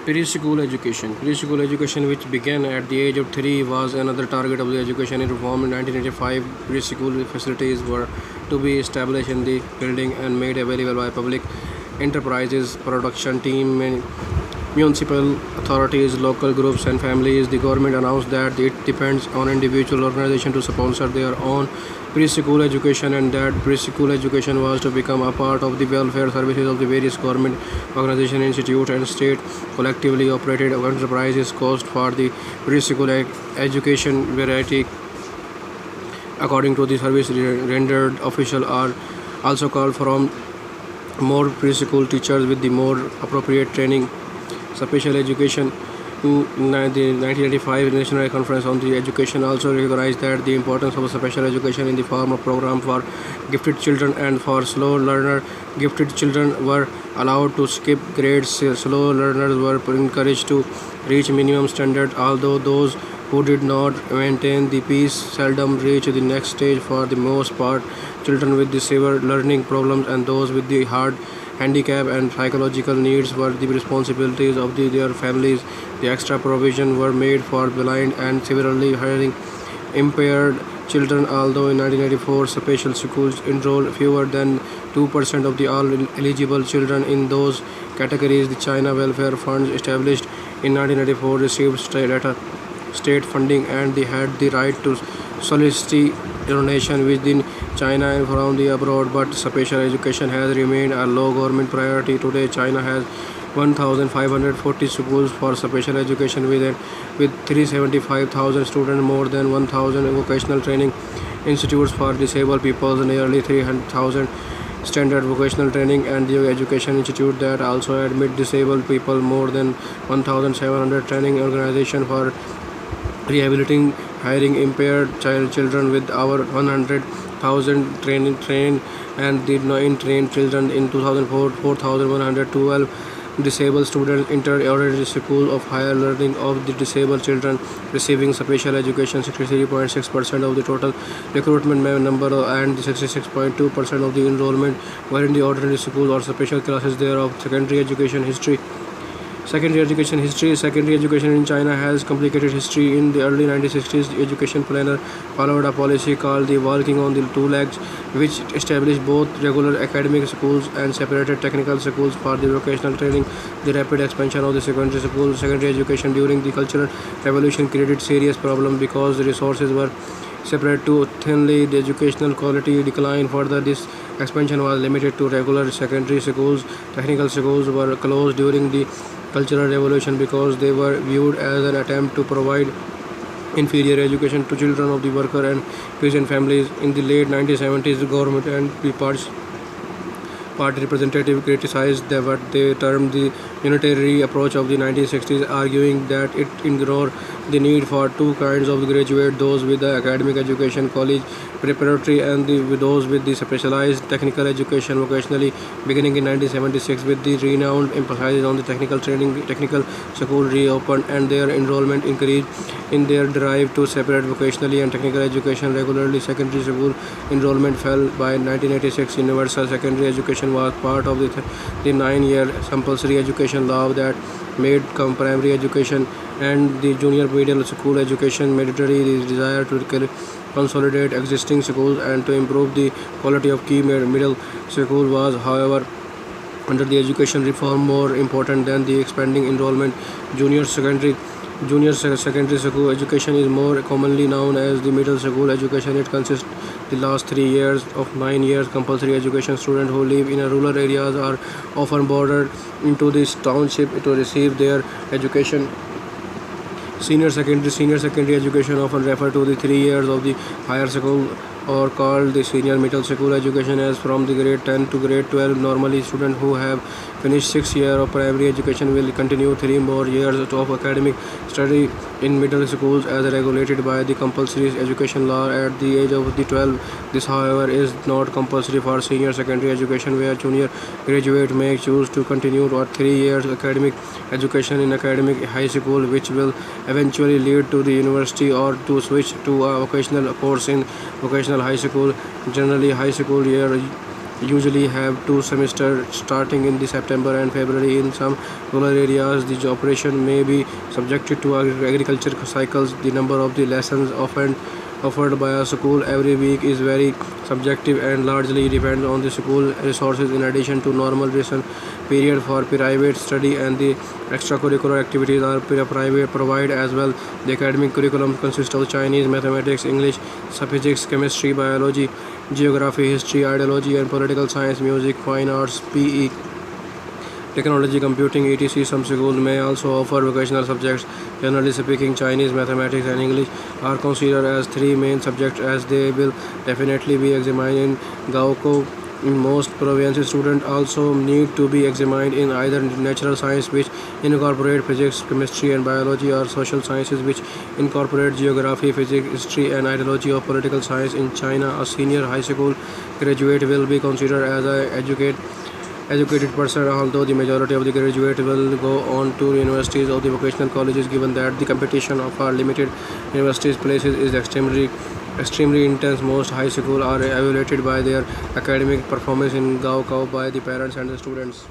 Preschool education. Preschool education, which began at the age of 3, was another target of the education reform. In 1985, preschool facilities were to be established in the building and made available by public enterprises, production team, municipal authorities, local groups, and families. The government announced that it depends on individual organizations to sponsor their own preschool education, and that preschool education was to become a part of the welfare services of the various government organizations, institutes, and state collectively operated enterprises. Cost for the preschool education variety according to the service rendered. Official are also called from more preschool teachers with the more appropriate training. Special education. The 1985 National Conference on the Education also recognized that the importance of special education in the form of program for gifted children and for slow learner. Gifted children were allowed to skip grades. Slow learners were encouraged to reach minimum standard, although those who did not maintain the pace seldom reached the next stage. For the most part, children with the severe learning problems and those with the hard handicap and psychological needs were the responsibilities of their families. The extra provision were made for blind and severely hearing impaired children, although in 1994 special schools enrolled fewer than 2% of the all eligible children in those categories. The China Welfare Fund, established in 1994, received state funding, and they had the right to solicit donation within China and from the abroad, but special education has remained a low government priority. Today, China has 1,540 schools for special education with 375,000 students, more than 1,000 vocational training institutes for disabled people, nearly 300,000 standard vocational training and the education institute that also admit disabled people, more than 1,700 training organizations for rehabilitating hiring impaired children with over 100,000 trained and did not trained children. In 2004, 4,112 disabled students entered ordinary school of higher learning. Of the disabled children receiving special education, 63.6% of the total recruitment number and 66.2% of the enrollment were in the ordinary school or special classes thereof. Secondary education history. Secondary education in China has complicated history. In the early 1960s, the education planner followed a policy called the walking on the two legs, which established both regular academic schools and separated technical schools for the vocational training. The rapid expansion of the secondary education during the Cultural Revolution created serious problems because the resources were separate too thinly. The educational quality declined further. This expansion was limited to regular secondary schools. Technical schools were closed during the Cultural Revolution because they were viewed as an attempt to provide inferior education to children of the worker and peasant families. In the late 1970s, the government and the party representative criticized what they termed the unitary approach of the 1960s, arguing that it ignored the need for two kinds of graduate, those with the academic education, college preparatory, and those with the specialized technical education vocationally. Beginning in 1976, with the renowned emphasis on the technical training, technical school reopened and their enrollment increased. In their drive to separate vocationally and technical education regularly, secondary school enrollment fell. By 1986, universal secondary education was part of the 9-year compulsory education law that made primary education and the junior middle school education mandatory. The desire to consolidate existing schools and to improve the quality of key middle school was, however, under the education reform, more important than the expanding enrollment. Junior secondary school education is more commonly known as the middle school education. It consists the last 3 years of 9 years compulsory education. Students who live in rural areas are often bordered into this township to receive their education. Senior secondary education often refer to the 3 years of the higher school or called the senior middle school education as from the grade 10 to grade 12. Normally, students who have finished 6 years of primary education will continue 3 more years of academic study in middle schools as regulated by the compulsory education law at the age of the 12. This, however, is not compulsory for senior secondary education, where junior graduate may choose to continue for 3 years academic education in academic high school, which will eventually lead to the university, or to switch to a vocational course in vocational high school. Generally, high school usually have two semesters starting in the September and February. In some rural areas, the operation may be subjected to agriculture cycles. The number of the lessons offered by a school every week is very subjective and largely depends on the school resources. In addition to normal lesson period for private study and the extracurricular activities are private provide as well. The academic curriculum consists of Chinese, mathematics, English, physics, chemistry, biology, geography, history, ideology and political science, music, fine arts, PE, technology, computing, etc. Some schools may also offer vocational subjects. Generally speaking, Chinese, mathematics, and English are considered as three main subjects as they will definitely be examined in Gaokao. In most provinces, students also need to be examined in either natural science, which incorporate physics, chemistry, and biology, or social sciences, which incorporate geography, physics, history, and ideology of political science. In China, a senior high school graduate will be considered as an educated person, although the majority of the graduates will go on to universities or the vocational colleges. Given that the competition of our limited universities places is extremely intense, most high schools are evaluated by their academic performance in Gaokao by the parents and the students.